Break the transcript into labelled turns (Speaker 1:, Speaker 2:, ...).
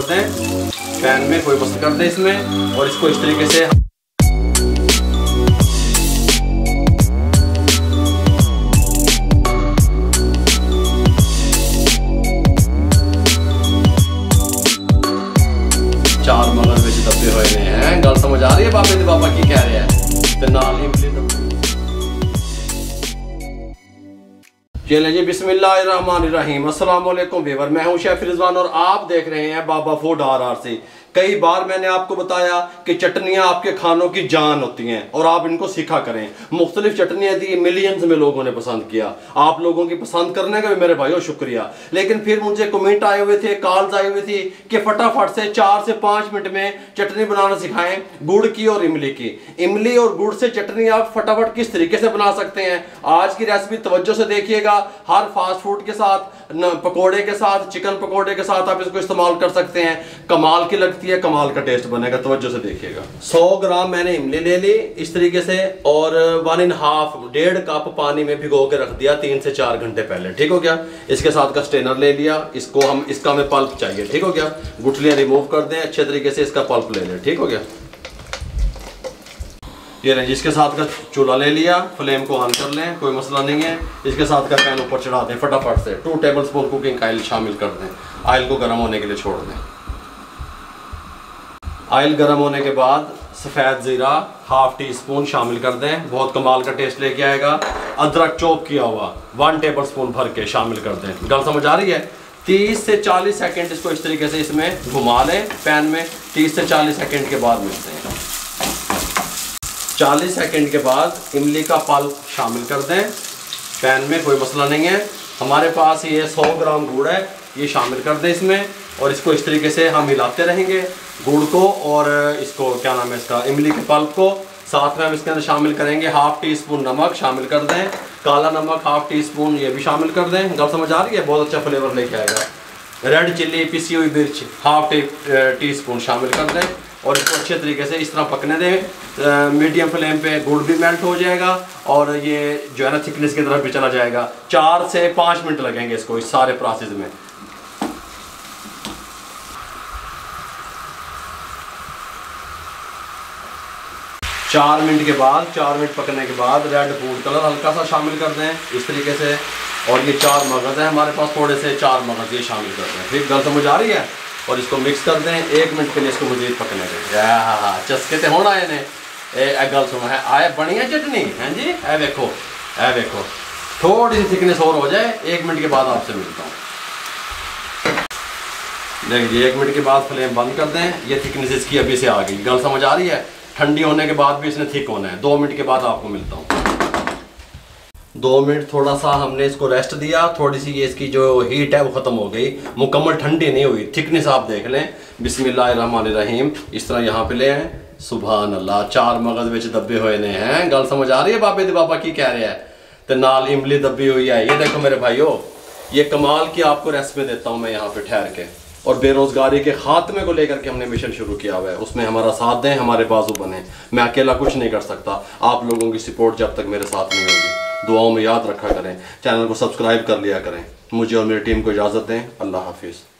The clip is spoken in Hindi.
Speaker 1: कर दें पैन में, कोई मस्त कर दें इसमें, और इसको इस तरीके से चार मगर में दबे हुए हैं। गल समझ आ रही है बाबे बाबा की कह रहे हैं ते नाल इमली। चलिए जी, बिस्मिल्लाहिर्रहमानिर्रहीम। अस्सलाम वालेकुम व्यूअर, मैं हूं शेफ रिजवान और आप देख रहे हैं बाबा फूड RRC। कई बार मैंने आपको बताया कि चटनियां आपके खानों की जान होती हैं और आप इनको सीखा करें। मुख्तलिफ चटनियां दी, मिलियंस में लोगों ने पसंद किया। आप लोगों की पसंद करने का भी मेरे भाइयों शुक्रिया। लेकिन फिर मुझे कमेंट आए हुए थे, कॉल्स आई हुई थी कि फटाफट से 4 से 5 मिनट में चटनी बनाना सिखाएं गुड़ की और इमली की। इमली और गुड़ से चटनी आप फटाफट किस तरीके से बना सकते हैं, आज की रेसिपी तवज्जो से देखिएगा। हर फास्ट फूड के साथ, पकोड़े के साथ, चिकन पकोड़े के साथ आप इसको इस्तेमाल कर सकते हैं। कमाल की लगती है, कमाल का टेस्ट बनेगा। तवज्जो से देखिएगा। 100 ग्राम मैंने इमली ले ली इस तरीके से, और 1.5 कप पानी में भिगो के रख दिया 3 से 4 घंटे पहले। ठीक हो गया। इसके साथ का स्ट्रेनर ले लिया, इसको हम इसका हमें पल्प चाहिए। ठीक हो गया। गुठलियां रिमूव कर दें अच्छे तरीके से, इसका पल्प ले लें। ठीक हो गया। ये लें, जिसके साथ का चूल्हा ले लिया, फ्लेम को ऑन कर लें, कोई मसला नहीं है। इसके साथ का पैन ऊपर चढ़ा दें फटाफट से। 2 टेबलस्पून कुकिंग ऑयल शामिल कर दें। ऑयल को गर्म होने के लिए छोड़ दें। ऑयल गर्म होने के बाद सफ़ेद ज़ीरा 1/2 टीस्पून शामिल कर दें, बहुत कमाल का टेस्ट लेके आएगा। अदरक चॉप किया हुआ 1 टेबलस्पून भर के शामिल कर दें। गल समझ आ रही है। 30 से 40 सेकेंड इसको इस तरीके से इसमें घुमा लें पैन में। 30 से 40 सेकेंड के बाद मिलते हैं। 40 सेकंड के बाद इमली का पल्प शामिल कर दें पैन में, कोई मसला नहीं है। हमारे पास ये 100 ग्राम गुड़ है, ये शामिल कर दें इसमें, और इसको इस तरीके से हम हिलाते रहेंगे गुड़ को और इसको क्या नाम है इसका, इमली के पल्प को। साथ में हम इसके अंदर शामिल करेंगे 1/2 टीस्पून नमक शामिल कर दें, काला नमक 1/2 टीस्पून ये भी शामिल कर दें। गल समझ आ रही है, बहुत अच्छा फ्लेवर लेके आएगा। रेड चिल्ली पिसी हुई मिर्च 1/2 टीस्पून शामिल कर दें, और इसको अच्छे तरीके से इस तरह पकने दें मीडियम फ्लेम पे। गुड़ भी मेल्ट हो जाएगा और ये जो है ना थिकनेस की तरफ भी चला जाएगा। 4 से 5 मिनट लगेंगे इसको इस सारे प्रोसेस में। चार मिनट के बाद, 4 मिनट पकने के बाद रेड फूड कलर हल्का सा शामिल कर दें इस तरीके से। और ये 4 मगज़ है हमारे पास, थोड़े से 4 मगज़ ये शामिल कर दें। ठीक, गल समझ आ रही है। और इसको मिक्स कर दें। 1 मिनट के लिए इसको मज़ीद पकने दें। चस्के तो होना है ने गल सुनो है आए बनी है चटनी है जी। ए देखो, ए देखो, थोड़ी सी थिकनेस और हो जाए, 1 मिनट के बाद आपसे मिलता हूँ। देखिए 1 मिनट के बाद फ्लेम बंद कर दें। ये थिकनेस इसकी अभी से आ गई। गल समझ आ रही है। ठंडी होने के बाद भी इसने थिक होना है। 2 मिनट के बाद आपको मिलता हूँ। 2 मिनट थोड़ा सा हमने इसको रेस्ट दिया, थोड़ी सी ये इसकी जो हीट है वो ख़त्म हो गई, मुकम्मल ठंडी नहीं हुई। थिकनेस आप देख लें। बिस्मिल्लाहिर्रहमानिर्रहीम। इस तरह यहाँ पे ले आए। सुभान अल्लाह, 4 मगज़ विच दबे हुए ने हैं। गल समझ आ रही है बाबे दी बाबा की कह रहे हैं तो नाल इमली दबी हुई है। ये देखो मेरे भाइयों, ये कमाल की आपको रेसिपी देता हूँ मैं यहाँ पे ठहर के। और बेरोज़गारी के खात्मे को लेकर के हमने मिशन शुरू किया हुआ है, उसमें हमारा साथ दें, हमारे बाजू बने। मैं अकेला कुछ नहीं कर सकता। आप लोगों की सपोर्ट जब तक मेरे साथ नहीं होगी, दुआओं में याद रखा करें। चैनल को सब्सक्राइब कर लिया करें। मुझे और मेरी टीम को इजाज़त दें। अल्लाह हाफिज़।